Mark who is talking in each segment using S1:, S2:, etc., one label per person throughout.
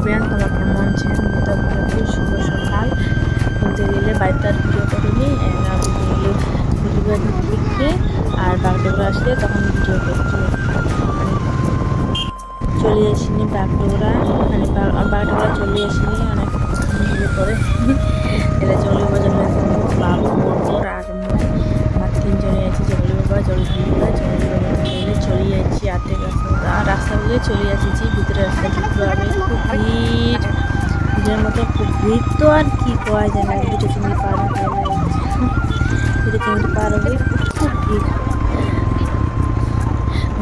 S1: Friend, তোমরা কেমন আছেন? শুভ সকাল। বলতে গেলে বাড়িতে আর ভিডিও করিনি, প্রতিবার দিকে আর বাগডোগরা আসলে তখন ভিডিও করছি। চলে আসিনি বাগডোগরা, মানে বাগডোগরা চলে আসিনি অনেক ভিডিও করে। এটা জলি বাজার হয়েছে বাবু, মোর আর আমার তিনজনে আছে। জলি বাবা, জলি বাবা চলে যাচ্ছি। আর্ধেক রাস্তা বলে চলে যাচ্ছি। ভিতরে রাস্তা ঢুকতে হবে, খুব ভিড়, ভিড়ের মতো খুব ভিড় তো আর কি করা যায় না। 2 চিংড়ি পার হয়ে পার হবে, খুব ভিড়।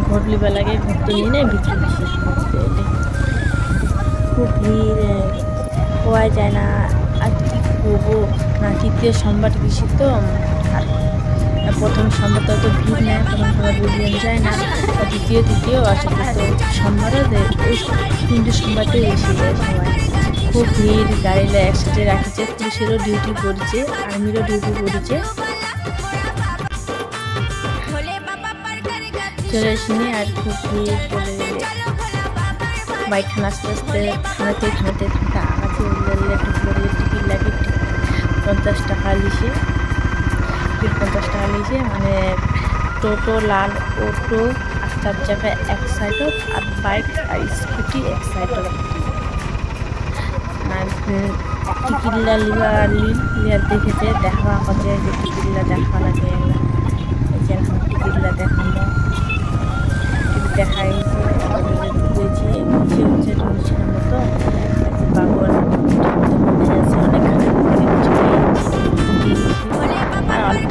S1: ঘটলি বেলাকে ঘুরতে নিয়ে নেয় ভিতরে বেশি ঘুরতে এলে খুব ভিড়, পাওয়া যায় না। আর কি করবো না, তৃতীয় সোমবার বেশি তো, আর প্রথম সোমবার তো ভিড় নেয়, প্রথম সোমবার বুঝিয়ে যায় না। আর দ্বিতীয় আর চতুর্থ সোমবারও ওই 3টে সোমবারটাই বেশি যায় সবাই। খুব ভিড়, গাড়িটা একসাথে রাখছে। পুলিশেরও ডিউটি পড়েছে, আর্মিরও ডিউটি পড়েছে। চলে আসিনি আর খুব ভিড় চলে গেলে বাইকখান আস্তে আস্তে থামাতে আগাছে ঢুকলে টিকিট লাগে। 50 টাকা লিসে, 50 টাকা লিসে, মানে টোটো লাল অটো আর 4 চাকা এক সাইড, আর বাইক আর স্কুটি এক সাইড। আর টিকিটলা লিয়ার দেখেছে, দেখা হচ্ছে যে টিকিটলা দেখা লাগে। এখন টিকিটলা দেখানো দেখাই ঢুকেছি হচ্ছে টুরিস্টের মতো। বাবু আর যাচ্ছে অনেকখানে আর অল্প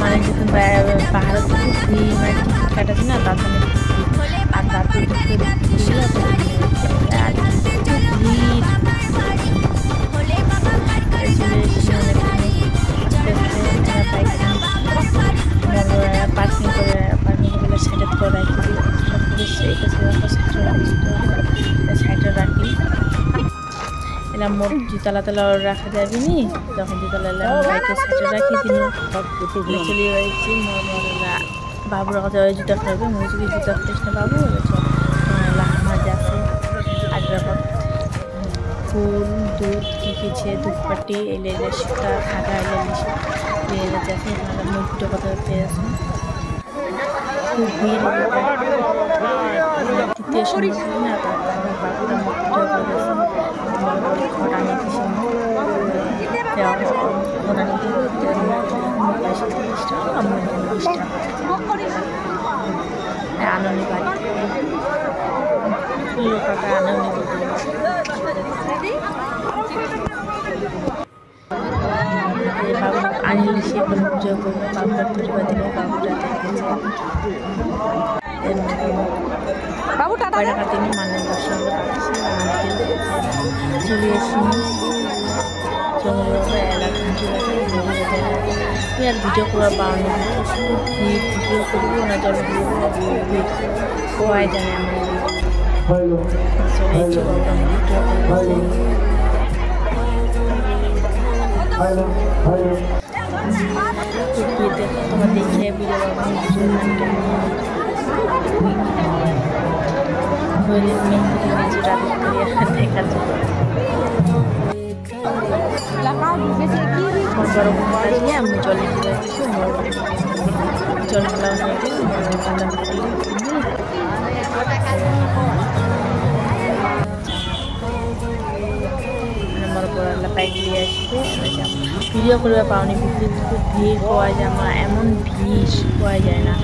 S1: মানে যখন পাহাড়ে খুব ভিড়, মানে টিকিট কাটাচ্ছি না তার জন্য আর তারপর পার্কিং করে সাইডে করে রাখি, সাইডে রাখি। এলা মোট জুতালা তালা রাখা যাবে নি, যখন জুতালা বাইকের সাইডে রাখি দিন চলে যাচ্ছি। বাবুর কথা জুতা খাবে, মুরগি জুতা খাইস না বাবু। আমার যাচ্ছে আগ্রাবাদ ফুল দুধ কিছে দুধপাটি এলে সুতা ধাগা এলে যাচ্ছে। আপনারা মুখটা কথা পেয়ে আছেন, খুব ভিড়। তৃতীয় সময় না, তারপর বাবুরা মুখটা করে ঘোড়া নিতে আনন্দ বাড়ি লোকাটা আনন্দ বাবু আনিল সে পুজো করবে। বাবুরা পরিবার দিলে বাবুরা দেখেছে টাকা তিনি মানে দর্শক চলে এসেছি। আর ভিডিও করার পাওনি, ভিডিও করবো না জল সবাই জানে তোমার দেখে ভিডিও দেখা বড় নিয়ে আমি জলে জল আমার বড় বাইক নিয়ে আসবে। ভিডিও করবে পাওনি, খুব ভিড় পাওয়া যায়, আমার এমন ভিড় পাওয়া যায় না।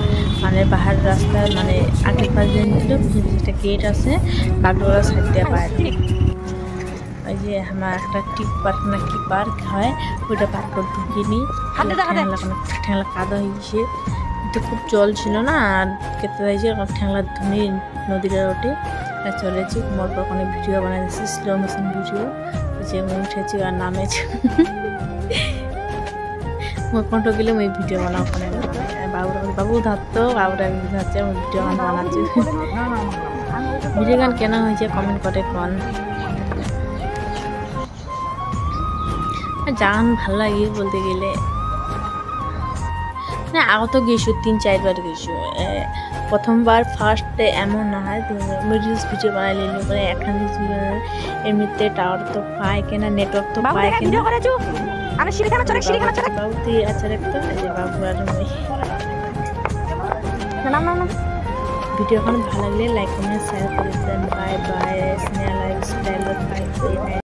S1: মানে পাহাড় রাস্তায় মানে আগের পাশ দিয়ে নিল, একটা গেট আছে, বাগডোগরা সাইড দিয়ে পায়। ওই যে আমার একটা পার্ক হয়, ওইটা পার্ক করে ঢুকিনি। ঠেংলা কাদা হয়ে গেছে, তো খুব জল ছিল না, আর কেটে হয়েছে ঠেংলা ধুনি নদীটা ওঠে চলেছি। মোর পর অনেক ভিডিও বানাইছি, স্লো মোশন ভিডিও, যে উঠেছি আর নামেছি। মোর কন্ট্রো গেলে ওই ভিডিও বানাও ওখানে। বাবু ধরতো, বাবুরা ধরছে, ভিডিও গান বানাচ্ছি। ভিডিও গান কেন হয়েছে কমেন্ট করে কোন। গান ভালো লাগে বলতে গেলে, না আগত গেছো 3-4 বার গেছো প্রথমবার ফার্স্টে এমন না হয় রিলস ভিডিও বানাই লিলো করে এখন এমনিতে টাওয়ার তো পায় কেনা নেটওয়ার্ক তো পায় কেনা
S2: আমি সিঁড়িখানা চড়ে
S1: বাবুতি আচ্ছা রাখতো বাবু আর
S2: না
S1: ভিডিওখন ভালো লাগলে লাইক কমেন্ট শেয়ার করে দেন bye bye Sneha lifestyle by